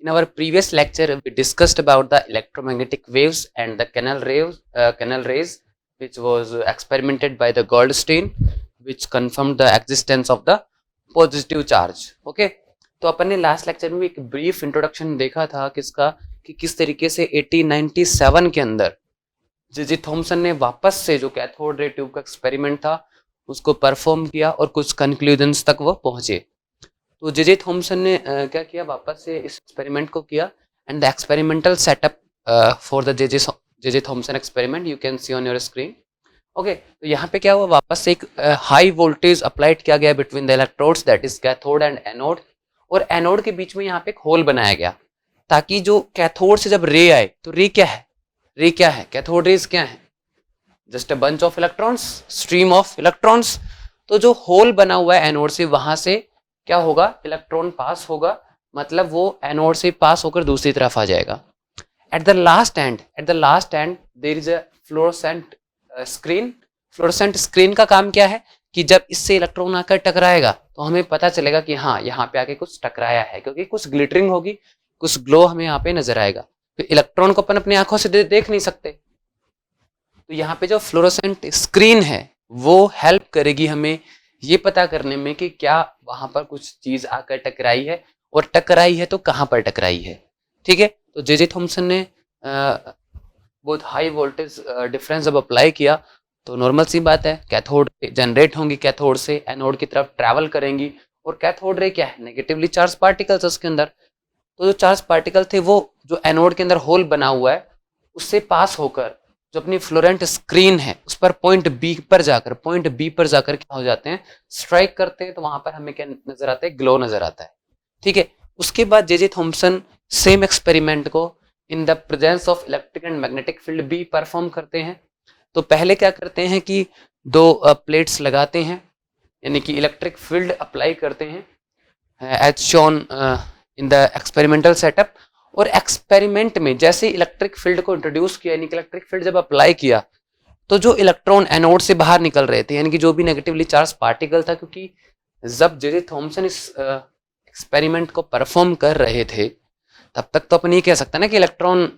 In our previous lecture, we discussed about the electromagnetic waves and the canal rays, which was experimented by the Goldstein, which confirmed the existence of the positive charge. Okay, तो अपन ने last lecture में एक brief introduction देखा था किसका कि किस तरीके से 1897 के अंदर जे थॉमसन ने वापस से जो कैथोड रे ट्यूब का एक्सपेरिमेंट था उसको परफॉर्म किया और कुछ कंक्लूजन्स तक वो पहुंचे। तो जे थॉमसन ने क्या किया, वापस से इस एक्सपेरिमेंट को किया and the experimental setup for the J Thompson experiment you can see on your screen. Okay, तो यहाँ पे क्या हुआ, वापस से एक हाई वोल्टेज अप्लाइड किया गया between the electrodes that is cathode and anode, और एनोड के बीच में यहाँ पे एक होल बनाया गया ताकि जो कैथोड से जब रे आए तो रे क्या है, कैथोड रेज क्या है, just a bunch of electrons, stream of electrons. तो जो होल बना हुआ है एनोड से, वहां से क्या होगा, इलेक्ट्रॉन पास होगा, मतलब वो एनोड से पास होकर दूसरी तरफ आ जाएगा। At the last end there is a fluorescent screen. Fluorescent screen का काम क्या है कि जब इससे इलेक्ट्रॉन आकर टकराएगा तो हमें पता चलेगा कि हाँ यहाँ पे आके कुछ टकराया है, क्योंकि कुछ ग्लिटरिंग होगी, कुछ ग्लो हमें यहाँ पे नजर आएगा। तो इलेक्ट्रॉन को अपन अपनी आंखों से देख नहीं सकते, तो यहाँ पे जो फ्लोरोसेंट स्क्रीन है वो हेल्प करेगी हमें ये पता करने में कि क्या वहां पर कुछ चीज आकर टकराई है, और टकराई है तो कहाँ पर टकराई है। ठीक है, तो जे थॉमसन ने बहुत हाई वोल्टेज डिफरेंस जब अप्लाई किया तो नॉर्मल सी बात है, कैथोड जनरेट होंगी, कैथोड से एनोड की तरफ ट्रैवल करेंगी, और कैथोड रे क्या है, नेगेटिवली चार्ज पार्टिकल्स उसके अंदर। तो जो चार्ज पार्टिकल थे वो जो एनोड के अंदर होल बना हुआ है उससे पास होकर जो अपनी फ्लोरेंट स्क्रीन है उस पर पॉइंट बी पर जाकर क्या हो जाते हैं, स्ट्राइक करते हैं। तो वहां पर हमें क्या नजर आता है, ग्लो नजर आता है। ठीक है, उसके बाद जे थॉमसन सेम एक्सपेरिमेंट को in the presence of electric and magnetic field भी परफॉर्म करते हैं। तो पहले क्या करते हैं कि दो प्लेट्स लगाते हैं, यानी कि इलेक्ट्रिक फील्ड अप्लाई करते हैं as shown in the experimental setup. और एक्सपेरिमेंट में जैसे इलेक्ट्रिक फील्ड को इंट्रोड्यूस किया, यानी कि इलेक्ट्रिक फील्ड जब अप्लाई किया तो जो इलेक्ट्रॉन एनोड से बाहर निकल रहे थे, यानी कि जो भी नेगेटिवली चार्ज पार्टिकल था, क्योंकि जब जे थॉमसन इस एक्सपेरिमेंट को परफॉर्म कर रहे थे तब तक तो अपन ये कह सकते हैं ना कि इलेक्ट्रॉन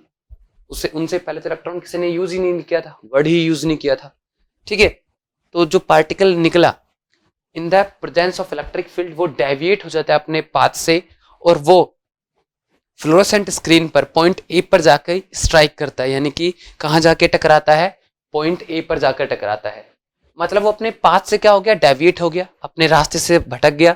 उनसे पहले तो इलेक्ट्रॉन किसी ने यूज ही नहीं किया था, वर्ड ही यूज नहीं किया था। ठीक है, तो जो पार्टिकल निकला in the presence of electric field वो डेविएट हो जाता है अपने पाथ से, और वो फ्लोरोसेंट स्क्रीन पर पॉइंट ए पर जाकर स्ट्राइक करता है, यानी कि कहाँ जाके टकराता है, पॉइंट ए पर जाकर टकराता है। मतलब वो अपने पाथ से क्या हो गया, डेविएट हो गया, अपने रास्ते से भटक गया।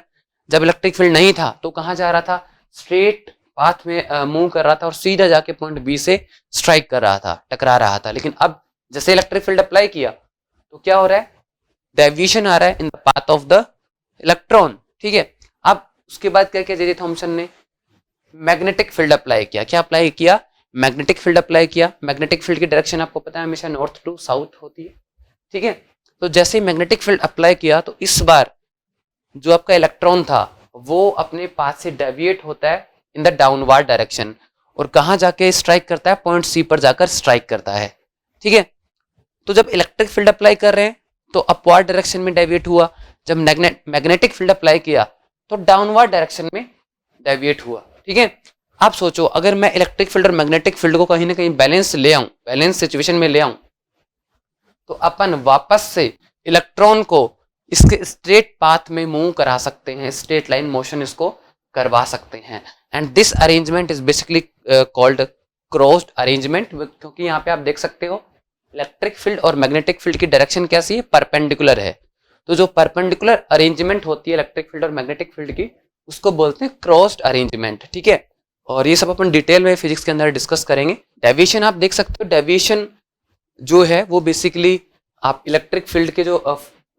जब इलेक्ट्रिक फील्ड नहीं था तो कहाँ जा रहा था, स्ट्रेट पाथ में मूव कर रहा था और सीधा जाके पॉइंट बी से स्ट्राइक कर रहा था, टकरा रहा था। लेकिन अब जैसे इलेक्ट्रिक फील्ड अप्लाई किया तो क्या हो रहा है, डेविएशन आ रहा है in the path of the electron. ठीक है, अब उसके बाद क्या किया जे थॉमसन ने, मैग्नेटिक फील्ड अप्लाई किया। क्या अप्लाई किया, मैग्नेटिक फील्ड अप्लाई किया। मैग्नेटिक फील्ड की डायरेक्शन आपको पता है हमेशा नॉर्थ टू साउथ होती है। ठीक है, तो जैसे ही मैग्नेटिक फील्ड अप्लाई किया तो इस बार जो आपका इलेक्ट्रॉन था वो अपने पाथ से डेविएट होता है इन द डाउनवर्ड डायरेक्शन, और कहाँ जाके स्ट्राइक करता है, पॉइंट सी पर जाकर स्ट्राइक करता है। ठीक है, तो जब इलेक्ट्रिक फील्ड अप्लाई कर रहे हैं तो अपवर्ड डायरेक्शन में डेविएट हुआ, जब मैग्नेटिक फील्ड अप्लाई किया तो डाउनवर्ड डायरेक्शन में डेविएट हुआ। ठीक है, आप सोचो अगर मैं इलेक्ट्रिक फील्ड और मैग्नेटिक फील्ड को कहीं ना कहीं बैलेंस सिचुएशन में ले आऊं, तो अपन वापस से इलेक्ट्रॉन को इसके स्ट्रेट पाथ में मूव करा सकते हैं, स्ट्रेट लाइन मोशन इसको करवा सकते हैं। And this arrangement is basically called crossed arrangement, क्योंकि यहाँ पे आप देख सकते हो इलेक्ट्रिक फील्ड और मैग्नेटिक फील्ड की डायरेक्शन कैसी है, परपेंडिकुलर है। तो जो परपेंडिकुलर अरेंजमेंट होती है इलेक्ट्रिक फील्ड और मैग्नेटिक फील्ड की, उसको बोलते हैं क्रॉस्ड अरेंजमेंट। ठीक है, और ये सब अपन डिटेल में फिजिक्स के अंदर डिस्कस करेंगे। डेविएशन आप देख सकते हो, डेविएशन जो है वो बेसिकली आप इलेक्ट्रिक फील्ड के जो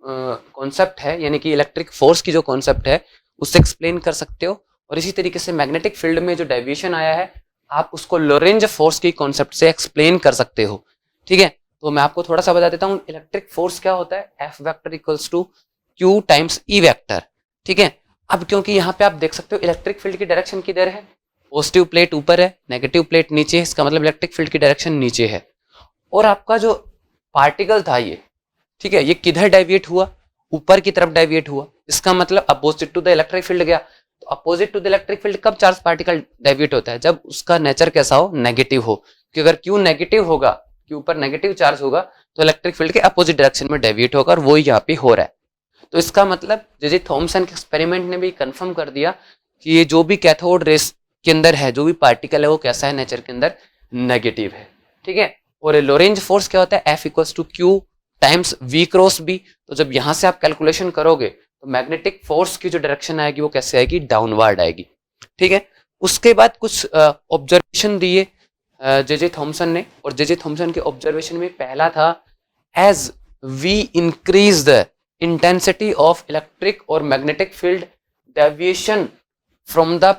कॉन्सेप्ट है, यानी कि इलेक्ट्रिक फोर्स की जो कॉन्सेप्ट है उससे एक्सप्लेन कर सकते हो। और इसी तरीके से मैग्नेटिक फील्ड में जो डेविएशन आया है आप उसको लोरेंज फोर्स की कॉन्सेप्ट से एक्सप्लेन कर सकते हो। ठीक है, तो मैं आपको थोड़ा सा बता देता हूँ इलेक्ट्रिक फोर्स क्या होता है, F vector equals to Q times E vector. ठीक है, अब क्योंकि यहाँ पे आप देख सकते हो इलेक्ट्रिक फील्ड की डायरेक्शन किधर है, पॉजिटिव प्लेट ऊपर है, नेगेटिव प्लेट नीचे है, इसका मतलब इलेक्ट्रिक फील्ड की डायरेक्शन नीचे है। और आपका जो पार्टिकल था ये, ठीक है, ये किधर डेविएट हुआ, ऊपर की तरफ डेविएट हुआ, इसका मतलब opposite to the electric field गया। तो opposite to the electric field कब चार्ज पार्टिकल डेविएट होता है? जब उसका नेचर कैसा हो, नेगेटिव हो। कि अगर Q नेगेटिव होगा, Q पर नेगेटिव चार्ज होगा, तो इलेक्ट्रिक फील्ड के अपोजिट डायरेक्शन में डेविएट होगा, और वो यहाँ पे हो रहा है। तो इसका मतलब जे थॉमसन के एक्सपेरिमेंट ने भी कंफर्म कर दिया कि ये जो भी कैथोड रेस के अंदर है, जो भी पार्टिकल है, वो कैसा है, नेचर के अंदर नेगेटिव है। ठीक है। और लोरेंज फोर्स क्या होता है? F equals to Q times V cross B। तो जब यहां से आप कैलकुलेशन करोगे तो मैग्नेटिक फोर्स की जो डायरेक्शन आएगी वो कैसे आएगी? डाउनवर्ड आएगी। ठीक है। उसके बाद कुछ ऑब्जर्वेशन दिए जे थॉमसन ने, और जे थॉमसन के ऑब्जर्वेशन में पहला था, as we increase the intensity of electric और magnetic field, deviation from the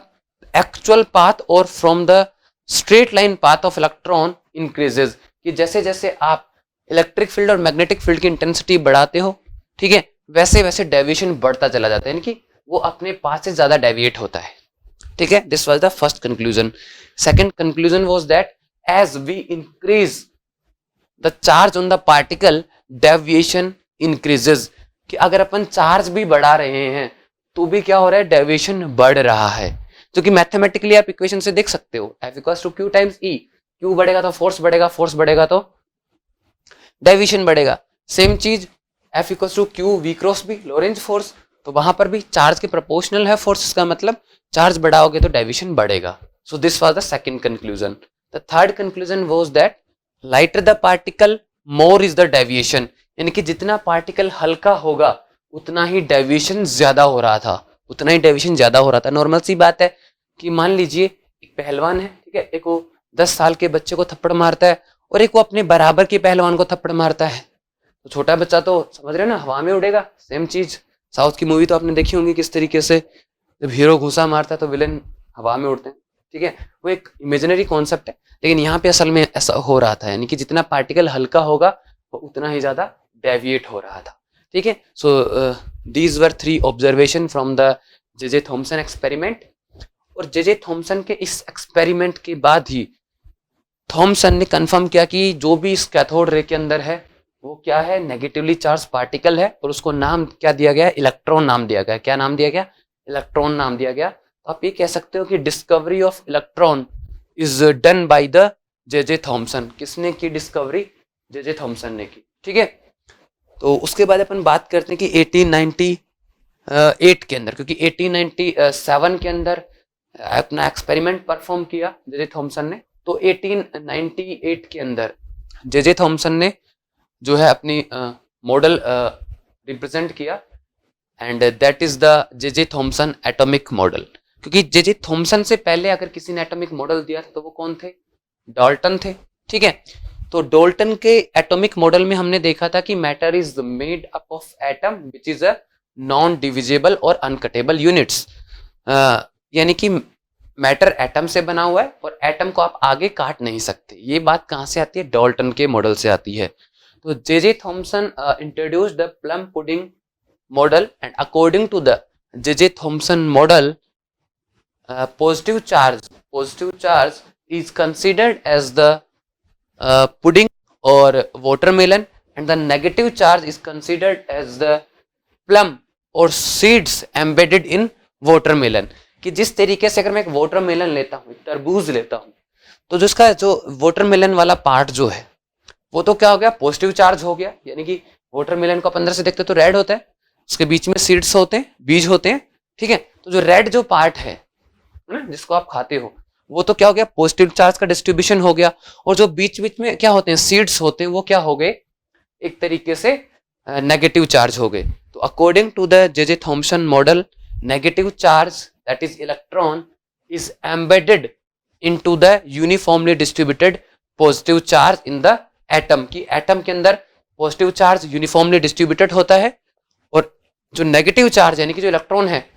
actual path और from the straight line path of electron increases. कि जैसे जैसे आप इलेक्ट्रिक फील्ड और मैग्नेटिक फील्ड की इंटेंसिटी बढ़ाते हो, ठीक है, वैसे वैसे डेविएशन बढ़ता चला जाता है, यानी कि वो अपने पाथ से ज्यादा डेविएट होता है। ठीक है। This was the first conclusion. Second conclusion was that as we increase the charge on the particle, deviation increases. कि अगर अपन चार्ज भी बढ़ा रहे हैं तो भी क्या हो रहा है? डेविएशन बढ़ रहा है। जो कि मैथमेटिकली आप इक्वेशन से देख सकते हो, F equals to Q times E। Q बढ़ेगा तो फोर्स बढ़ेगा, फोर्स बढ़ेगा तो डेविएशन बढ़ेगा। सेम चीज F equals to Q V cross B, Lorentz force. तो वहां पर भी चार्ज के प्रोपोर्शनल है फोर्स, का मतलब चार्ज बढ़ाओगे तो डेविएशन बढ़ेगा। So this was the second conclusion. The third conclusion was that lighter the particle more is the deviation. यानी कि जितना पार्टिकल हल्का होगा उतना ही डेविएशन ज्यादा हो रहा था, उतना ही डेविएशन ज्यादा हो रहा था। नॉर्मल सी बात है कि मान लीजिए एक पहलवान है, ठीक है, एक वो 10 साल के बच्चे को थप्पड़ मारता है और एक वो अपने बराबर के पहलवान को थप्पड़ मारता है, तो छोटा बच्चा तो समझ रहे हो ना, हवा में उड़ेगा। सेम चीज साउथ की मूवी तो आपने देखी होंगी किस तरीके से जब हीरो घुसा मारता है तो विलेन हवा में उड़ते हैं। ठीक है, वो एक इमेजिनरी कॉन्सेप्ट है, लेकिन यहाँ पे असल में ऐसा हो रहा था, यानी कि जितना पार्टिकल हल्का होगा वो उतना ही ज्यादा डेविएट हो रहा था। ठीक है। So these were 3 observation from the J Thompson experiment. और जे थॉमसन के इस एक्सपेरिमेंट के बाद ही थॉमसन ने कंफर्म किया कि जो भी इस कैथोड रे के अंदर है वो क्या है? नेगेटिवली चार्ज पार्टिकल है, और उसको नाम क्या दिया गया? इलेक्ट्रॉन नाम दिया गया। क्या नाम दिया गया? इलेक्ट्रॉन नाम दिया गया। तो आप ये कह सकते हो कि discovery of electron is done by the J Thompson. किसने की डिस्कवरी? जे थॉमसन ने की। ठीक है। तो उसके बाद अपन बात करते हैं कि 1898 के अंदर, क्योंकि 1897 के अंदर अपना एक्सपेरिमेंट परफॉर्म किया जे थॉमसन ने, तो 1898 के अंदर जे थॉमसन ने जो है अपनी मॉडल रिप्रेजेंट किया, and that is the J Thompson atomic model. क्योंकि जे थॉमसन से पहले अगर किसी ने एटॉमिक मॉडल दिया था तो वो कौन थे? डाल्टन थे। ठीक है। तो डाल्टन के एटॉमिक मॉडल में हमने देखा था कि matter is made up of atom which is a non divisible और अनकटेबल यूनिट्स। यानी कि मैटर एटम से बना हुआ है और एटम को आप आगे काट नहीं सकते। ये बात कहां से आती है? डाल्टन के मॉडल से आती है। तो J Thomson introduced the plum pudding model, and according to the J Thomson model, positive charge is considered as the pudding or watermelon, and the negative charge is considered as the plum or seeds embedded in watermelon। कि जिस तरीके से अगर मैं एक watermelon लेता हूँ, तरबूज लेता हूँ, तो जिसका जो वाटरमेलन वाला पार्ट जो है वो तो क्या हो गया? पॉजिटिव चार्ज हो गया। यानी कि वाटरमेलन को आप अंदर से देखते हो तो रेड होता है, उसके बीच में सीड्स होते हैं, बीज होते हैं। ठीक है। तो जो रेड जो पार्ट है जिसको आप खाते हो, वो तो क्या हो गया? पॉजिटिव चार्ज का डिस्ट्रीब्यूशन हो गया। और जो बीच बीच में क्या होते हैं? सीड्स होते हैं, वो क्या हो गए? एक तरीके से नेगेटिव चार्ज हो गए। तो according to the J Thomson model, negative charge that is electron is embedded into the uniformly distributed positive charge in the atom. की एटम के अंदर पॉजिटिव चार्ज यूनिफॉर्मली डिस्ट्रीब्यूटेड होता है, और जो नेगेटिव चार्ज यानी कि जो इलेक्ट्रॉन है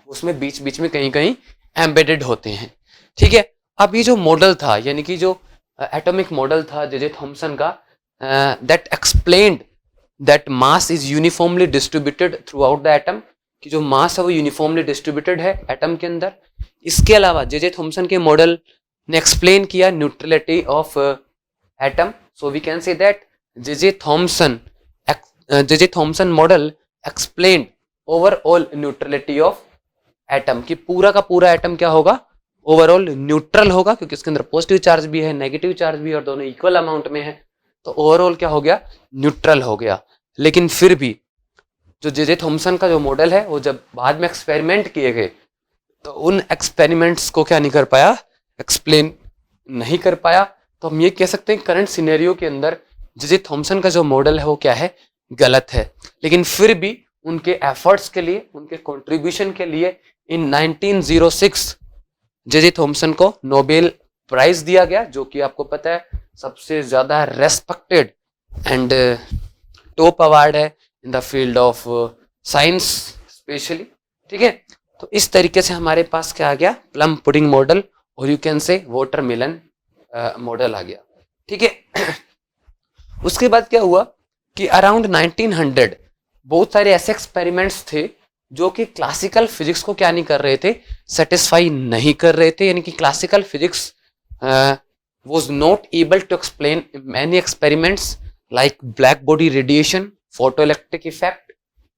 उसमें बीच बीच में कहीं कहीं एम्बेडेड होते हैं। ठीक है। अब ये जो मॉडल था, यानी कि जो एटॉमिक मॉडल था जे थॉमसन का, that explained that mass is uniformly distributed through out the atom. कि जो मास है वो यूनिफॉर्मली डिस्ट्रीब्यूटेड है एटम के अंदर। इसके अलावा जे थॉमसन के मॉडल ने एक्सप्लेन किया neutrality of atom. So we can say that J Thomson model explained overall neutrality of atom कि पूरा का पूरा एटम क्या होगा, ओवरऑल न्यूट्रल होगा, क्योंकि इसके अंदर पॉजिटिव चार्ज भी है, नेगेटिव चार्ज भी है और दोनों इक्वल अमाउंट में है, तो ओवरऑल क्या हो गया, न्यूट्रल हो गया। लेकिन फिर भी जो जे थॉमसन का जो मॉडल है वो जब बाद में एक्सपेरिमेंट किए गए तो उन एक्सपेरिमेंट्स को क्या नहीं कर पाया, एक्सप्लेन नहीं कर पाया। तो हम ये कह सकते हैं करंट सिनेरियो के अंदर जे थॉमसन का जो मॉडल है वो क्या है, गलत है। लेकिन फिर भी उनके एफर्ट्स के लिए, उनके कंट्रीब्यूशन के लिए इन 1906 जे थॉमसन को नोबेल प्राइज दिया गया, जो कि आपको पता है सबसे ज्यादा रेस्पेक्टेड एंड टॉप अवार्ड है in the field of science specially. ठीक है, तो इस तरीके से हमारे पास क्या आ गया, प्लम पुडिंग मॉडल और you can say watermelon model आ गया। ठीक है उसके बाद क्या हुआ कि अराउंड 1900 बहुत सारे ऐसे एक्सपेरिमेंट्स थे जो कि क्लासिकल फिजिक्स को क्या नहीं कर रहे थे, सेटिस्फाई नहीं कर रहे थे। यानी कि classical physics was not able to explain many experiments like black body radiation, photoelectric effect,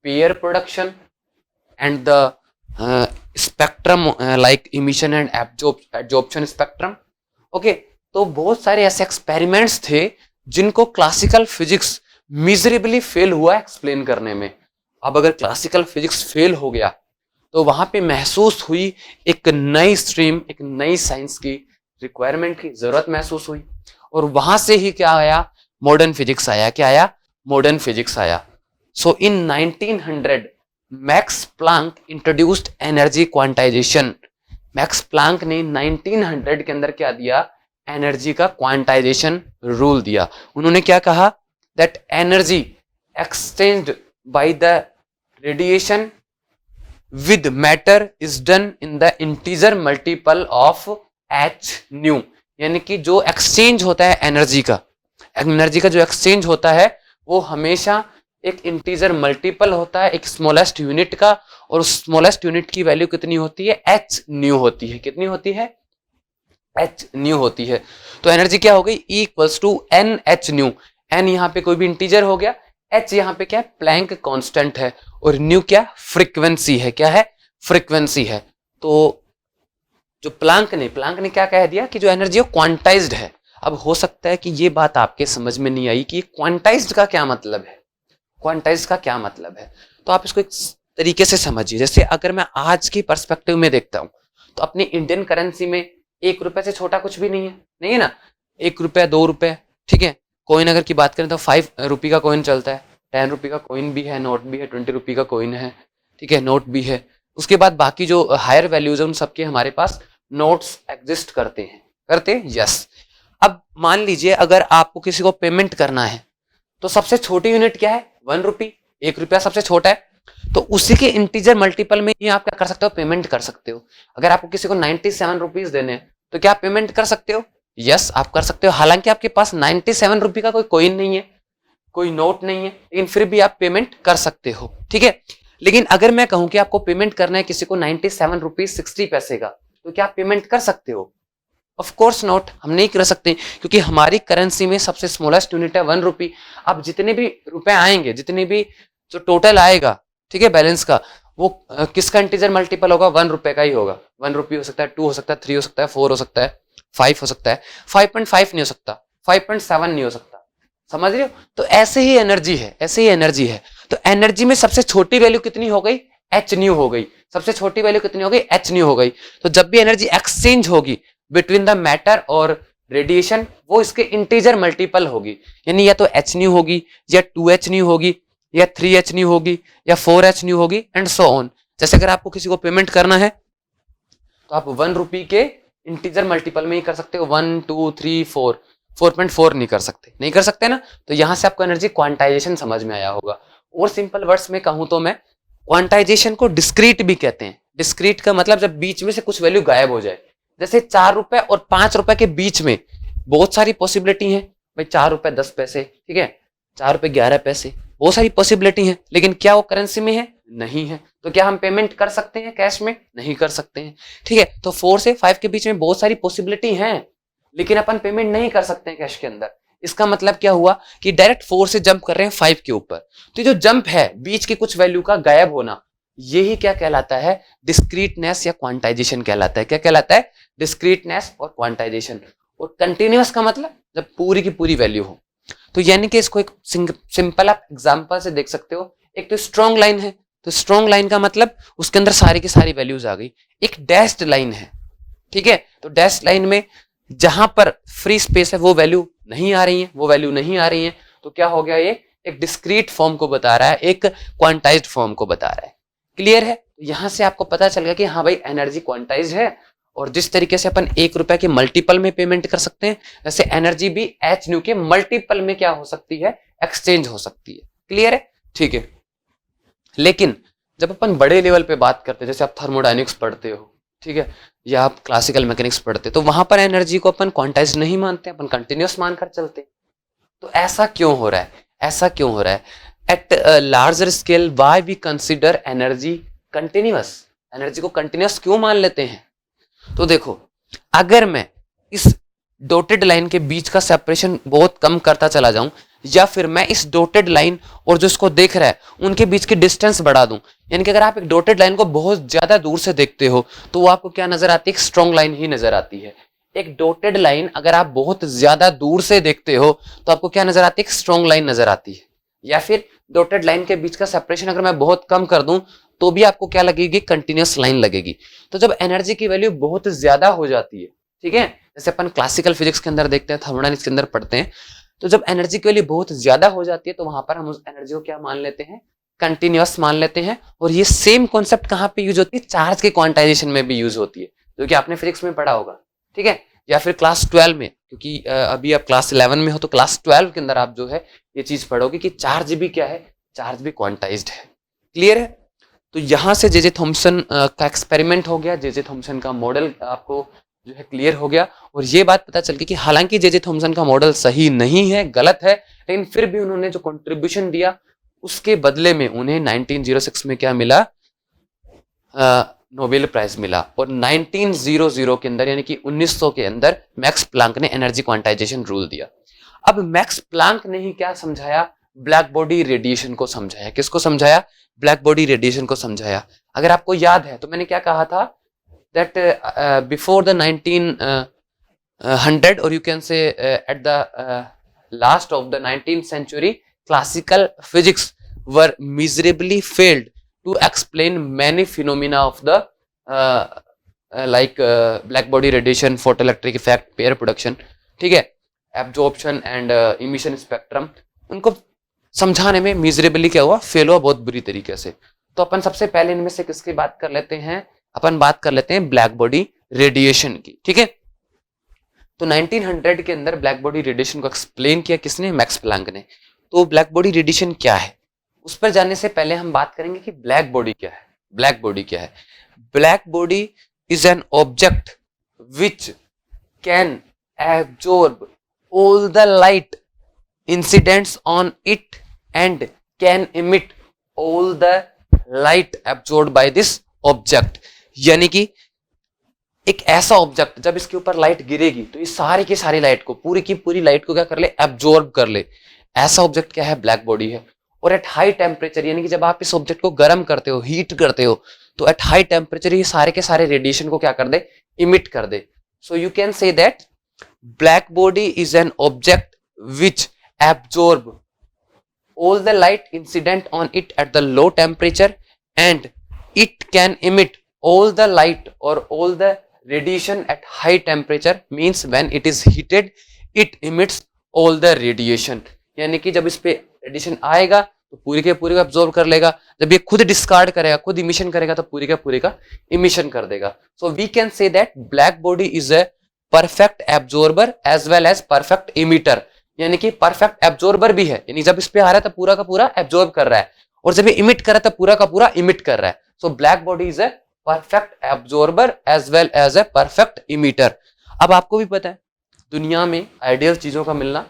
pair production and the spectrum like emission and absorption spectrum. Okay, तो बहुत सारे ऐसे एक्सपेरिमेंट्स थे जिनको क्लासिकल फिजिक्स मिजरेबली फेल हुआ explain करने में। अब अगर क्लासिकल फिजिक्स फेल हो गया तो वहां पे महसूस हुई एक नई स्ट्रीम, एक नई साइंस की रिक्वायरमेंट की जरूरत महसूस हुई और वहां से ही क्या आया, मॉडर्न फिजिक्स आया। क्या आया, मॉडर्न फिजिक्स आया। सो इन 1900 max Planck introduced energy quantization. Max Planck ने 1900 के अंदर क्या दिया, एनर्जी का क्वांटाइजेशन रूल दिया। उन्होंने क्या कहा, that energy exchanged by the radiation with matter is done in the integer multiple of h nu। यानी कि जो एक्सचेंज होता है एनर्जी का जो एक्सचेंज होता है वो हमेशा एक इंटीजर मल्टीपल होता है एक स्मॉलेस्ट यूनिट का, और उस स्मॉलेस्ट यूनिट की वैल्यू कितनी होती है, h न्यू होती है। कितनी होती है, h न्यू होती है। तो एनर्जी क्या हो गई, E equals to n h nu. N यहाँ पे कोई भी इंटीजर हो गया, h यहाँ पे क्या है, प्लैंक कांस्टेंट है, और न्यू क्या, फ्रीक्वेंसी है। क्या है, फ्रीक्वेंसी है। तो जो प्लांक ने क्या कह दिया कि जो एनर्जी है क्वांटाइज्ड है। अब हो सकता है कि ये बात आपके समझ में नहीं आई कि क्वांटाइज्ड का क्या मतलब है, क्वांटाइज्ड का क्या मतलब है। तो आप इसको एक तरीके से समझिए। जैसे अगर मैं आज की पर्सपेक्टिव में देखता हूं तो अपनी इंडियन करेंसी में 1 रुपए से छोटा कुछ भी नहीं है, नहीं है ना। 1 रुपया, 2 रुपए, ठीक है। कॉइन अगर की बात करें तो 5 रुपये का कॉइन चलता है, 10 रुपये का कॉइन भी है, नोट भी है, 20 रुपये का कॉइन है, ठीक है, नोट भी है। उसके बाद बाकी जो हायर वैल्यूज है उन सबके हमारे पास नोट्स एग्जिस्ट करते हैं, यस। अब मान लीजिए अगर आपको किसी को पेमेंट करना है तो सबसे छोटी यूनिट क्या है, 1 रुपी। 1 रुपया सबसे छोटा है, तो उसी के इंटीजर मल्टीपल में ही आप क्या कर सकते हो, पेमेंट कर सकते हो। अगर आपको किसी को 97 रुपीज देने हैं तो क्या आप पेमेंट कर सकते हो, यस आप कर सकते हो। हालांकि आपके पास 97 रुपये का कोई कॉइन नहीं है, कोई नोट नहीं है, लेकिन फिर भी आप पेमेंट कर सकते हो, ठीक है। लेकिन अगर मैं कहूं कि आपको पेमेंट करना है किसी को 97 रुपीज 60 पैसे का, तो क्या आप पेमेंट कर सकते हो, ऑफ कोर्स नॉट, हम नहीं कर सकते, क्योंकि हमारी करेंसी में सबसे स्मॉलेस्ट यूनिट है 1 रुपी। अब जितने भी रुपए आएंगे, जितने भी जो टोटल आएगा, ठीक है, बैलेंस का, वो किसका इंटीजर मल्टीपल होगा, 1 रुपए का ही होगा। 1 रुपी हो सकता है, 2 हो सकता है, 3 हो सकता है, 4 हो सकता है, 5 हो सकता है, 5.5 नहीं हो सकता, 5.7 नहीं हो सकता, समझ रहे हो। तो ऐसे ही एनर्जी है, ऐसे ही एनर्जी है। तो एनर्जी में सबसे छोटी वैल्यू कितनी हो गई, एच न्यू हो गई। सबसे छोटी वैल्यू कितनी हो गई, एच न्यू हो गई। तो जब भी एनर्जी एक्सचेंज होगी बिटवीन द मैटर और रेडिएशन, वो इसके इंटीजर मल्टीपल होगी। यानी या तो एच न्यू होगी, या 2h न्यू होगी, या 3h न्यू होगी, या 4h न्यू होगी, एंड सो ऑन। जैसे अगर आपको किसी को पेमेंट करना है तो आप 1 रुपी के इंटीजर मल्टीपल में ही कर सकते हो, 1 2 3 4, 4.4 नहीं कर सकते, नहीं कर सकते ना। तो यहां से आपको एनर्जी क्वांटाइजेशन समझ में आया होगा। और सिंपल वर्ड्स में कहूं तो मैं क्वांटाइजेशन को डिस्क्रीट भी कहते हैं। डिस्क्रीट का मतलब जब बीच में से कुछ वैल्यू गायब हो जाए। जैसे 4 रुपए और 5 रुपए के बीच में बहुत सारी पॉसिबिलिटी है भाई, 4 रुपए 10 पैसे, ठीक है, 4 रुपए 11 पैसे, बहुत सारी पॉसिबिलिटी है। लेकिन क्या वो करेंसी में है, नहीं है। तो क्या हम पेमेंट कर सकते हैं कैश में, नहीं कर सकते हैं, ठीक है। तो 4 से 5 के बीच में बहुत सारी पॉसिबिलिटी है, लेकिन अपन पेमेंट नहीं कर सकते हैं कैश के अंदर। इसका मतलब क्या हुआ कि डायरेक्ट 4 से जंप कर रहे हैं 5 के ऊपर। तो जो जंप है, बीच की कुछ वैल्यू का गायब होना, यही क्या कहलाता है, डिस्क्रीटनेस या क्वांटाइजेशन कहलाता है। क्या कहलाता है, डिस्क्रीटनेस और क्वांटाइजेशन। और कंटिन्यूअस का मतलब जब पूरी की पूरी वैल्यू हो। तो यानी कि इसको एक सिंपल आप एग्जांपल से देख सकते हो। एक तो स्ट्रॉन्ग लाइन है, तो स्ट्रॉन्ग लाइन का मतलब उसके अंदर सारी की सारी वैल्यूज आ गई। एक डैश्ड लाइन है, ठीक है, तो डैश्ड लाइन में जहां पर फ्री स्पेस है वो वैल्यू नहीं आ रही है, वो वैल्यू नहीं आ रही है, तो क्या हो गया, ये एक डिस्क्रीट फॉर्म को बता रहा है, एक क्वांटाइज्ड फॉर्म को बता रहा है। क्लियर है? यहां से आपको पता चल गया कि हाँ भाई एनर्जी क्वांटाइज्ड है। और जिस तरीके से अपन 1 रुपए के मल्टीपल में पेमेंट कर सकते हैं, वैसे एनर्जी भी एच न्यू के मल्टीपल में क्या हो सकती है, एक्सचेंज हो सकती है। क्लियर है? ठीक है। लेकिन जब अपन बड़े लेवल पे बात करते हैं, जैसे आप थर्मोडायनिक्स पढ़ते हो, ठीक है, या आप क्लासिकल मैकेनिक्स पढ़ते, तो वहां पर एनर्जी को अपन क्वांटाइज नहीं मानते, अपन कंटिन्यूअस मानकर चलते हैं। तो ऐसा क्यों हो रहा है, ऐसा क्यों हो रहा है? At larger scale why we consider energy continuous, energy को कंटिन्यूअस क्यों मान लेते हैं? तो देखो, अगर मैं इस डॉटेड लाइन के बीच का सेपरेशन बहुत कम करता चला जाऊं, या फिर मैं इस डॉटेड लाइन और जो इसको देख रहा है उनके बीच की डिस्टेंस बढ़ा दूं, यानी कि अगर आप एक डॉटेड लाइन को बहुत ज्यादा दूर से देखते हो तो वो आपको क्या नजर आती है, एक स्ट्रॉन्ग लाइन ही नजर आती है। एक डॉटेड लाइन अगर आप बहुत ज्यादा दूर से देखते हो तो आपको क्या नजर आती है, एक स्ट्रॉन्ग लाइन नजर आती है। या फिर डॉटेड लाइन के बीच का सेपरेशन अगर मैं बहुत कम कर दूं तो भी आपको क्या लगेगी, कंटिन्यूअस लाइन लगेगी। तो जब एनर्जी की वैल्यू बहुत ज्यादा हो जाती है, ठीक है, जैसे अपन क्लासिकल फिजिक्स के अंदर देखते हैं, थर्मोडायनामिक्स के अंदर पढ़ते हैं, तो जब एनर्जी की वैल्यू बहुत ज्यादा हो जाती है तो वहां पर हम उस एनर्जी को क्या मान लेते हैं, कंटिन्यूअस मान लेते हैं। और ये सेम कॉन्सेप्ट कहां पे यूज होती है, चार्ज के क्वांटाइजेशन में भी यूज होती है, जो कि आपने फिजिक्स में पढ़ा होगा, ठीक है, या फिर क्लास 12 में, क्योंकि अभी आप क्लास 11 में हो तो क्लास 12 के अंदर आप जो है ये चीज पढ़ोगे कि चार्ज भी क्या है, चार्ज भी क्वांटाइज्ड है। क्लियर है? तो यहां से जे थॉमसन का एक्सपेरिमेंट हो गया, जे थॉमसन का मॉडल आपको जो है क्लियर हो गया। और ये बात पता चल गई कि हालांकि जे थॉमसन का मॉडल सही नहीं है, गलत है, लेकिन फिर भी उन्होंने जो कंट्रीब्यूशन दिया उसके बदले में उन्हें 1906 में क्या मिला, नोबेल प्राइज मिला। और 1900 के अंदर यानी कि 1900 के अंदर मैक्स प्लांक ने एनर्जी क्वांटाइजेशन रूल दिया। अब मैक्स प्लांक ने ही क्या समझाया, ब्लैक बॉडी रेडिएशन को समझाया। किसको समझाया? ब्लैक बॉडी रेडिएशन को समझाया। अगर आपको याद है तो मैंने क्या कहा था, that before the 1900 or you can say at the last of the 19th century, classical physics were miserably failed to explain many phenomena of the like black body radiation, photoelectric effect, pair production, ठीक है, absorption and emission spectrum, उनको समझाने में miserably क्या हुआ, fail हुआ बहुत बुरी तरीके से। तो अपन सबसे पहले इनमें से किसकी बात कर लेते हैं, अपन बात कर लेते हैं ब्लैक बॉडी रेडिएशन की, ठीक है। तो 1900 के अंदर ब्लैक बॉडी रेडिएशन को एक्सप्लेन किया किसने, मैक्स प्लैंक ने। तो ब्लैक बॉडी रेडिएशन क्या है, उस पर जाने से पहले हम बात करेंगे कि ब्लैक बॉडी क्या है। ब्लैक बॉडी क्या है? Black body is an object which can absorb all the light incidents on it and can emit all the light absorbed by this object. यानी कि एक ऐसा ऑब्जेक्ट जब इसके ऊपर लाइट गिरेगी तो ये सारी की सारी लाइट को, पूरी की पूरी लाइट को क्या कर ले, एब्जॉर्ब कर ले। ऐसा ऑब्जेक्ट क्या है, ब्लैक बॉडी है। और एट हाई टेम्परेचर, यानी कि जब आप इस ऑब्जेक्ट को गर्म करते हो, हीट करते हो, तो एट हाई टेम्परेचर ये सारे के सारे रेडिएशन को क्या कर दे, इमिट कर दे। So you can say that black body is an object which absorb all the light incident on it at the low temperature and it can emit all the light or all the radiation at high temperature, means when it is heated it emits all the radiation। यानी कि जब इस पे radiation आएगा तो पूरी के पूरी को एब्जॉर्ब कर लेगा, जब ये खुद डिस्कार्ड करेगा, खुद इमिशन करेगा, तो पूरी का इमिशन कर देगा। So we can say that black body is a perfect absorber as well as perfect emitter. यानी कि परफेक्ट एब्जॉर्बर भी है, यानी जब इस पे आ रहा है तो पूरा का पूरा एब्जॉर्ब कर रहा है, और जब ये इमिट कर रहा है तो पूरा का पूरा इमिट कर रहा है। So black body is a perfect absorber as well as a perfect emitter. अब आपको भी पता है दुनिया में आइडियल चीजों का मिलना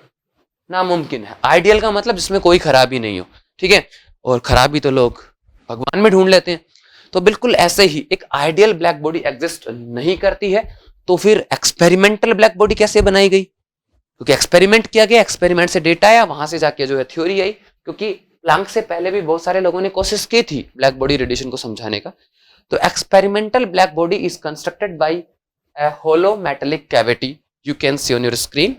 नामुमकिन है। आइडियल का मतलब जिसमें कोई खराबी नहीं हो, ठीक है, और खराबी तो लोग भगवान में ढूंढ लेते हैं। तो बिल्कुल ऐसे ही एक आइडियल ब्लैक बॉडी एग्जिस्ट नहीं करती है। तो फिर एक्सपेरिमेंटल ब्लैक बॉडी कैसे बनाई गई? क्योंकि एक्सपेरिमेंट किया गया, एक्सपेरिमेंट से डेटा आया, वहां से जाके जो है थ्योरी आई। क्योंकि प्लैंक से पहले भी बहुत सारे लोगों ने कोशिश की थी ब्लैक बॉडी रेडिएशन को समझाने का। तो experimental black body is constructed by a hollow metallic cavity, you can see on your screen.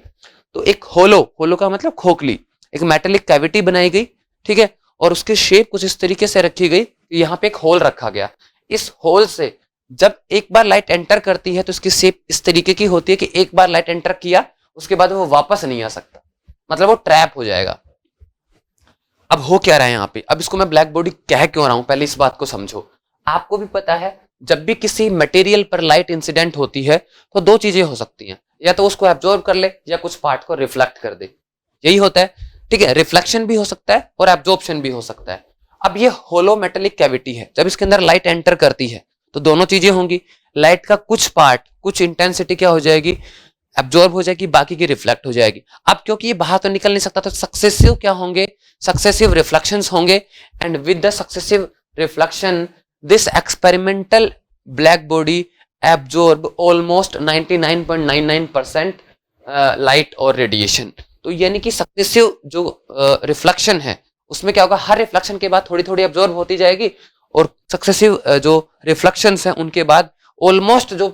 तो एक होलो का मतलब खोखली, एक मेटेलिक कैविटी बनाई गई, ठीक है, और उसकी शेप कुछ इस तरीके से रखी गई, यहाँ पे एक होल रखा गया। इस होल से जब एक बार लाइट एंटर करती है तो इसकी शेप इस तरीके की होती है कि एक बार लाइट एंटर किया उसके बाद वो वापस नहीं आ सकता, मतलब वो ट्रैप हो जाएगा। अब हो क्या रहा है यहाँ पे, अब इसको मैं ब्लैक बॉडी कह क्यों रहा हूं, पहले इस बात को समझो। आपको भी पता है जब भी किसी मटेरियल पर लाइट इंसिडेंट होती है तो दो चीजें हो सकती हैं, या तो उसको एब्जॉर्ब कर ले या कुछ पार्ट को रिफ्लेक्ट कर दे, यही होता है, ठीक है। रिफ्लेक्शन भी हो सकता है और एब्जॉर्प्शन भी हो सकता है। अब ये होलो मेटेलिक कैविटी है, जब इसके अंदर लाइट एंटर करती है तो दोनों चीजें होंगी, लाइट का कुछ पार्ट, कुछ इंटेंसिटी क्या हो जाएगी, एब्जॉर्ब हो जाएगी, बाकी की रिफ्लेक्ट हो जाएगी। अब क्योंकि ये बाहर तो निकल नहीं सकता तो सक्सेसिव क्या होंगे, सक्सेसिव रिफ्लेक्शंस होंगे, and with the successive reflection this experimental black body absorb almost 99.99% light और रेडिएशन। तो यानी कि सक्सेसिव जो रिफ्लेक्शन है उसमें क्या होगा, हर रिफ्लेक्शन के बाद थोड़ी थोड़ी एब्जॉर्ब होती जाएगी, और सक्सेसिव जो रिफ्लेक्शंस हैं उनके बाद ऑलमोस्ट जो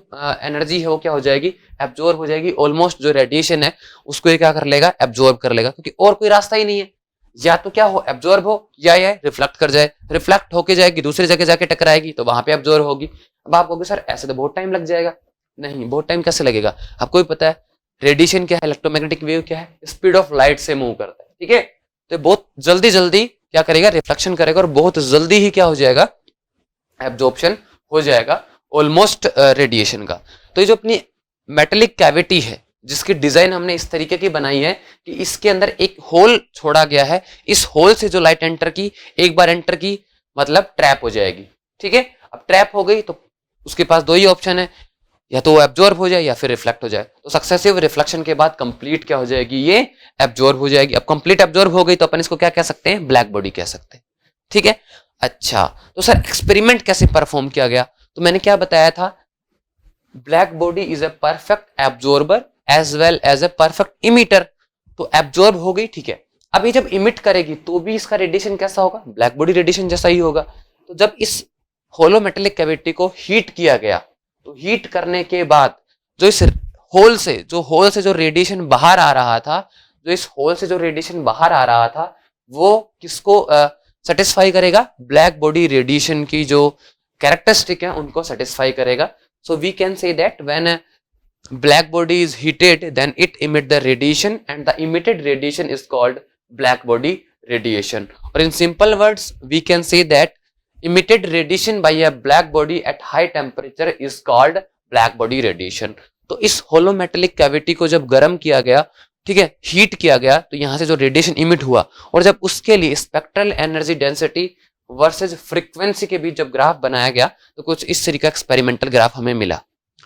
एनर्जी है वो क्या हो जाएगी, एब्जॉर्ब हो जाएगी। ऑलमोस्ट जो रेडिएशन है उसको ये क्या कर लेगा, एब्जॉर्ब कर लेगा, क्योंकि और कोई रास्ता ही नहीं है, या तो क्या हो एब्जॉर्ब हो या रिफ्लेक्ट कर जाए, रिफ्लेक्ट होके जाएगी दूसरी जगह जाके टकराएगी तो वहां पे एब्जॉर्ब होगी। अब आप कहोगे सर ऐसे तो बहुत टाइम लग जाएगा, नहीं बहुत टाइम कैसे लगेगा, आपको भी पता है रेडिएशन क्या है, इलेक्ट्रोमैग्नेटिक वेव क्या है, स्पीड ऑफ लाइट से मूव करता है, ठीक है। तो बहुत जल्दी जल्दी क्या करेगा, रिफ्लेक्शन करेगा, और बहुत जल्दी ही क्या हो जाएगा, एब्जॉर्प्शन हो जाएगा ऑलमोस्ट रेडिएशन का। तो ये जो अपनी मेटेलिक कैविटी है जिसकी डिजाइन हमने इस तरीके की बनाई है कि इसके अंदर एक होल छोड़ा गया है, इस होल से जो लाइट एंटर की, एक बार एंटर की मतलब ट्रैप हो जाएगी, ठीक है। अब ट्रैप हो गई तो उसके पास दो ही ऑप्शन है, या तो वो एब्जॉर्ब हो जाए या फिर रिफ्लेक्ट हो जाए। तो सक्सेसिव रिफ्लेक्शन के बाद कंप्लीट क्या हो जाएगी, ये एब्जॉर्ब हो जाएगी। अब कंप्लीट एब्जॉर्ब हो गई तो अपन इसको क्या कह सकते हैं, ब्लैक बॉडी कह सकते हैं, ठीक है। अच्छा तो सर एक्सपेरिमेंट कैसे परफॉर्म किया गया, तो मैंने क्या बताया था, black body is a perfect absorber as well as a perfect emitter. तो एब्जॉर्ब हो गई, ठीक है। अब ये जब इमिट करेगी तो भी इसका रेडिएशन कैसा होगा, ब्लैक बॉडी रेडिएशन जैसा ही होगा। तो जब इस होलो मेटेलिक कैविटी को हीट किया गया तो हीट करने के बाद जो इस होल से जो रेडिएशन बाहर आ रहा था, जो इस होल से जो रेडिएशन बाहर आ रहा था वो किसको सेटिस्फाई करेगा, ब्लैक बॉडी रेडिएशन की जो कैरेक्टरिस्टिक है उनको सेटिस्फाई करेगा। So we can say that when black body is heated then it emit the radiation and the emitted radiation is called black body radiation, or in simple words we can say that emitted radiation by a black body at high temperature is called black body radiation। तो इस होलो metallic cavity को जब गर्म किया गया, ठीक है, heat किया गया, तो यहां से जो रेडिएशन इमिट हुआ और जब उसके लिए spectral energy density versus frequency के बीच जब ग्राफ बनाया गया तो कुछ इस तरीके का एक्सपेरिमेंटल ग्राफ हमें मिला,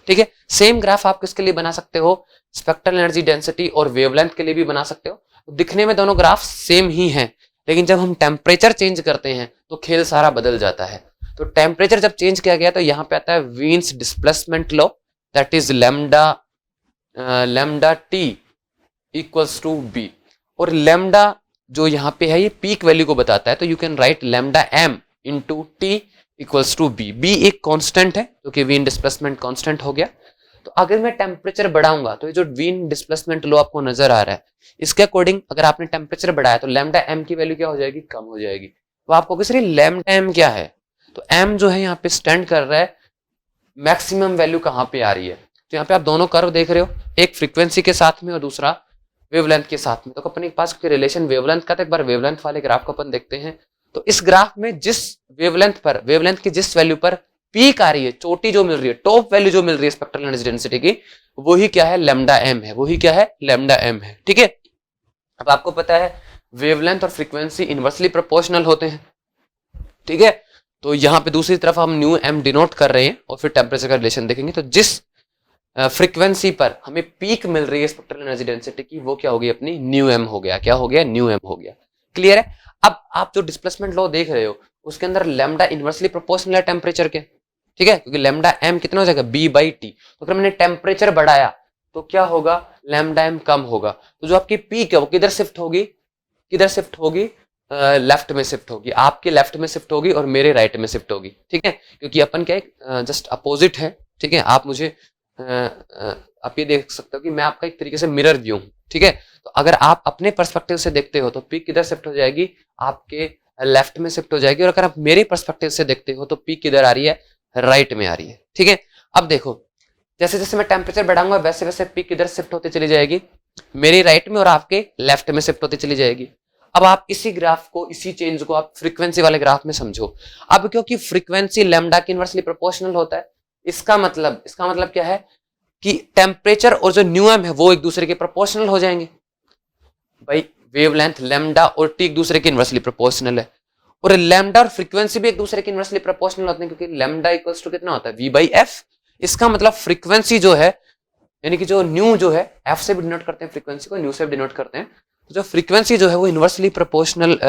ठीक है। सेम ग्राफ आप किसके लिए बना सकते हो, स्पेक्ट्रल एनर्जी डेंसिटी और वेवलेंथ के लिए भी बना सकते हो। दिखने में दोनों ग्राफ सेम ही हैं, लेकिन जब हम टेम्परेचर चेंज करते हैं तो खेल सारा बदल जाता है। तो टेम्परेचर जब चेंज किया गया तो यहाँ पे आता है Wien's displacement law, that is lambda T equals to b, और लैम्डा जो यहाँ पे है ये पीक वैल्यू को बताता है, तो you can write lambda m into T equals to b. B एक कांस्टेंट है क्योंकि वीन डिस्प्लेसमेंट कांस्टेंट हो गया। तो अगर मैं टेम्परेचर बढ़ाऊंगा तो ये जो वीन डिस्प्लेसमेंट लो आपको नजर आ रहा है इसके अकॉर्डिंग अगर आपने टेम्परेचर बढ़ाया तो लैम्डा एम की वैल्यू क्या हो जाएगी, कम हो जाएगी। तो आपको किस लैम्डा एम क्या है, तो एम जो है यहाँ पे स्टैंड कर रहा है मैक्सिमम वैल्यू कहाँ पे आ रही है। तो यहाँ पे आप दोनों कर्व देख रहे हो, एक फ्रीक्वेंसी के साथ में और दूसरा वेवलेंथ के साथ में। तो अपने पास रिलेशन वेवलेंथ का, तो एक बार वेवलेंथ वाले ग्राफ को अपन देखते हैं। तो इस ग्राफ में जिस वेवलेंथ की जिस वैल्यू पर पीक आ रही है, चोटी जो मिल रही है, टॉप वैल्यू जो मिल रही है स्पेक्ट्रल एनर्जी डेंसिटी की, वही क्या है, लैम्डा एम है, वही क्या है, लैम्डा एम है, ठीक है। अब आपको पता है वेवलेंथ और फ्रीक्वेंसी इनवर्सली प्रोपोर्शनल होते हैं, ठीक है। तो यहाँ पे दूसरी तरफ हम न्यू एम डिनोट कर रहे हैं और फिर टेम्परेचर का रिलेशन देखेंगे। तो जिस फ्रीक्वेंसी पर हमें पीक मिल रही है स्पेक्ट्रल एनर्जी डेंसिटी की, वो क्या होगी, अपनी न्यू एम हो गया, क्या हो गया, न्यू एम हो गया। क्लियर है। अब आप जो डिस्प्लेसमेंट लॉ देख रहे हो उसके अंदर लैम्डा इनवर्सली प्रोपोर्शनल है टेम्परेचर के, ठीक है, क्योंकि लैम्डा एम कितना हो जाएगा, बी बाई टी। तो अगर मैंने टेम्परेचर बढ़ाया तो क्या होगा, लैम्डा एम कम होगा। तो जो आपकी पीक है वो किधर शिफ्ट होगी, लेफ्ट में शिफ्ट होगी, आपके लेफ्ट में शिफ्ट होगी और मेरे राइट में शिफ्ट होगी, ठीक है, क्योंकि अपन क्या है जस्ट अपोजिट है, ठीक है। आप मुझे आप ये देख सकते हो कि मैं आपका एक तरीके से मिरर व्यू हूँ, ठीक है। तो अगर आप अपने पर्सपेक्टिव से देखते हो तो पीक किधर शिफ्ट हो जाएगी, आपके लेफ्ट में शिफ्ट हो जाएगी, और अगर आप मेरे पर्सपेक्टिव से देखते हो तो पीक किधर आ रही है, राइट में आ रही है, ठीक है। अब देखो जैसे जैसे मैं टेम्परेचर बढ़ाऊंगा वैसे वैसे पीक किधर शिफ्ट होती चली जाएगी, मेरे राइट में और आपके लेफ्ट में शिफ्ट होती चली जाएगी। अब आप इसी ग्राफ को, इसी चेंज को आप फ्रीक्वेंसी वाले ग्राफ में समझो। अब क्योंकि फ्रीक्वेंसी लैम्डा के इनवर्सली प्रोपोर्शनल होता है, इसका मतलब क्या है कि टेम्परेचर और जो न्यूएम है वो एक दूसरे के प्रोपोर्शनल हो जाएंगे। भाई वेवलेंथ लैम्डा और टी एक दूसरे के इनवर्सली प्रोपोर्शनल है, और लैम्डा और फ्रीक्वेंसी भी एक दूसरे के इनवर्सली प्रोपोर्शनल होते हैं, क्योंकि लैम्डा इक्वल्स टू कितना होता है, वी बाई एफ। इसका मतलब फ्रीक्वेंसी जो है, यानी कि जो न्यू जो है, एफ से भी डिनोट करते हैं फ्रीक्वेंसी को, न्यू से भी डिनोट करते हैं, तो जो फ्रीक्वेंसी जो है वो इनवर्सली प्रोपोर्शनल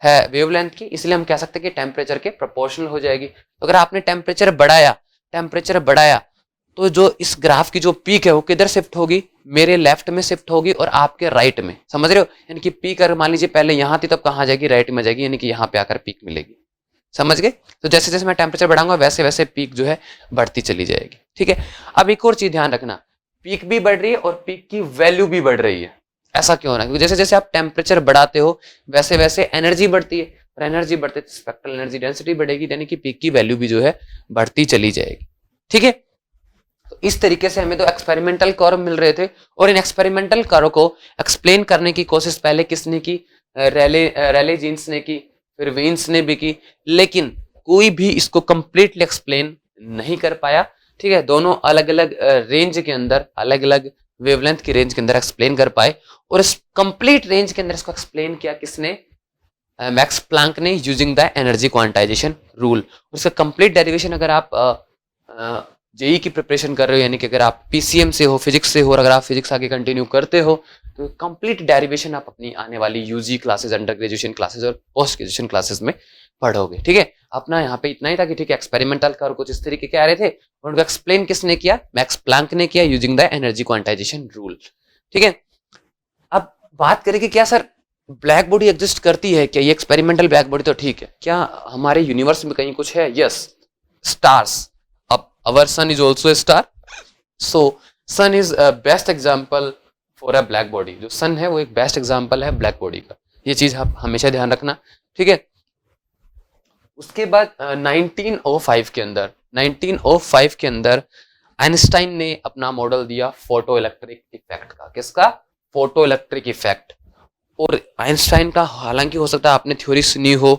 है वेवलेंथ की, इसलिए हम कह सकते हैं कि टेम्परेचर के प्रोपोर्शनल हो जाएगी। तो अगर आपने टेम्परेचर बढ़ाया तो जो इस ग्राफ की जो पीक है वो किधर शिफ्ट होगी, मेरे लेफ्ट में शिफ्ट होगी और आपके राइट में, समझ रहे हो। यानी कि पीक अगर मान लीजिए पहले यहां थी तब कहां जाएगी, राइट में जाएगी, यानी कि यहां पे आकर पीक मिलेगी, समझ गए। तो जैसे जैसे मैं टेम्परेचर बढ़ाऊंगा वैसे वैसे पीक जो है बढ़ती चली जाएगी, ठीक है। अब एक और चीज ध्यान रखना, पीक भी बढ़ रही है और पीक की वैल्यू भी बढ़ रही है। ऐसा क्यों हो रहा है, क्योंकि जैसे जैसे आप टेम्परेचर बढ़ाते हो वैसे वैसे एनर्जी बढ़ती है, और एनर्जी बढ़ते स्पेक्ट्रल एनर्जी डेंसिटी बढ़ेगी, यानी कि पीक की वैल्यू भी जो है बढ़ती चली जाएगी, ठीक है। तो इस तरीके से हमें तो एक्सपेरिमेंटल कर्व मिल रहे थे, और इन एक्सपेरिमेंटल कर्व को एक्सप्लेन करने की कोशिश पहले किसने की, रैले जीन्स ने की, फिर वीन्स ने भी की, लेकिन कोई भी इसको कंप्लीटली एक्सप्लेन नहीं कर पाया, ठीक है। दोनों अलग अलग रेंज के अंदर, अलग अलग वेवलेंथ की रेंज के अंदर एक्सप्लेन कर पाए, और इस कंप्लीट रेंज के अंदर इसको एक्सप्लेन किया किसने, मैक्स प्लैंक ने, using the energy quantization rule. उसका कंप्लीट डेरिवेशन अगर आप जेई की प्रिपरेशन कर रहे हो, यानी कि अगर आप पीसीएम से हो, फिजिक्स से हो, और अगर आप फिजिक्स आगे कंटिन्यू करते हो तो कंप्लीट डेरिवेशन आप अपनी आने वाली UG classes, under graduation classes और पोस्ट ग्रेजुएशन क्लासेस में पढ़ोगे, ठीक है। अपना यहाँ पे इतना ही था कि ठीक है, एक्सपेरिमेंटल कर्व कुछ इस तरीके के आ रहे थे, और उनको एक्सप्लेन किसने किया, मैक्स प्लैंक ने किया, using the energy quantization rule, ठीक है। अब बात करें कि क्या सर ब्लैक बॉडी एग्जिस्ट करती है क्या, ये एक्सपेरिमेंटल ब्लैक बॉडी तो ठीक है, क्या हमारे यूनिवर्स में कहीं कुछ है। Yes, stars, our sun is also a star, so sun is a best example for a black body। जो sun है वो एक बेस्ट एग्जाम्पल है ब्लैक बॉडी का, ये चीज आप हमेशा ध्यान रखना, ठीक है। उसके बाद 1905 के अंदर आइंस्टाइन ने अपना मॉडल दिया फोटो इलेक्ट्रिक इफेक्ट का। किसका, फोटो इलेक्ट्रिक इफेक्ट। और आइंस्टाइन का हालांकि हो सकता है आपने थ्योरी सुनी हो,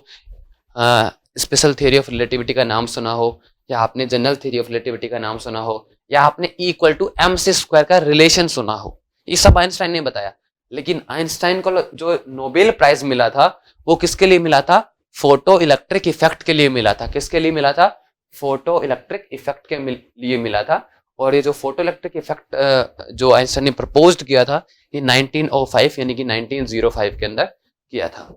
स्पेशल थ्योरी ऑफ रिलेटिविटी का नाम सुना हो, या आपने जनरल थ्योरी ऑफ रिलेटिविटी का नाम सुना हो, या आपने E=mc² का रिलेशन सुना हो, ये सब आइंस्टाइन ने बताया। लेकिन आइंस्टाइन को जो नोबेल प्राइज मिला था वो किसके लिए मिला था, फोटो इलेक्ट्रिक इफेक्ट के लिए मिला था। किसके लिए मिला था, फोटो इलेक्ट्रिक इफेक्ट के लिए मिला था। और ये जो फोटो इलेक्ट्रिक इफेक्ट जो आइंस्टाइन ने प्रपोज किया था, ये 1905 यानी कि 1905 के अंदर किया था।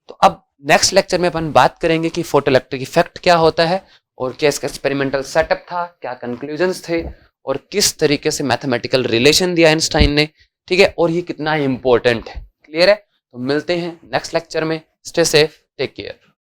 तो अब नेक्स्ट लेक्चर में अपन बात करेंगे कि फोटो इलेक्ट्रिक इफेक्ट क्या होता है, और क्या इसका एक्सपेरिमेंटल सेटअप था, क्या कंक्लूजन्स थे, और किस तरीके से मैथमेटिकल रिलेशन दिया आइंस्टाइन ने, ठीक है, और ये कितना इंपॉर्टेंट है। क्लियर है। तो मिलते हैं नेक्स्ट लेक्चर में। Stay safe, take care.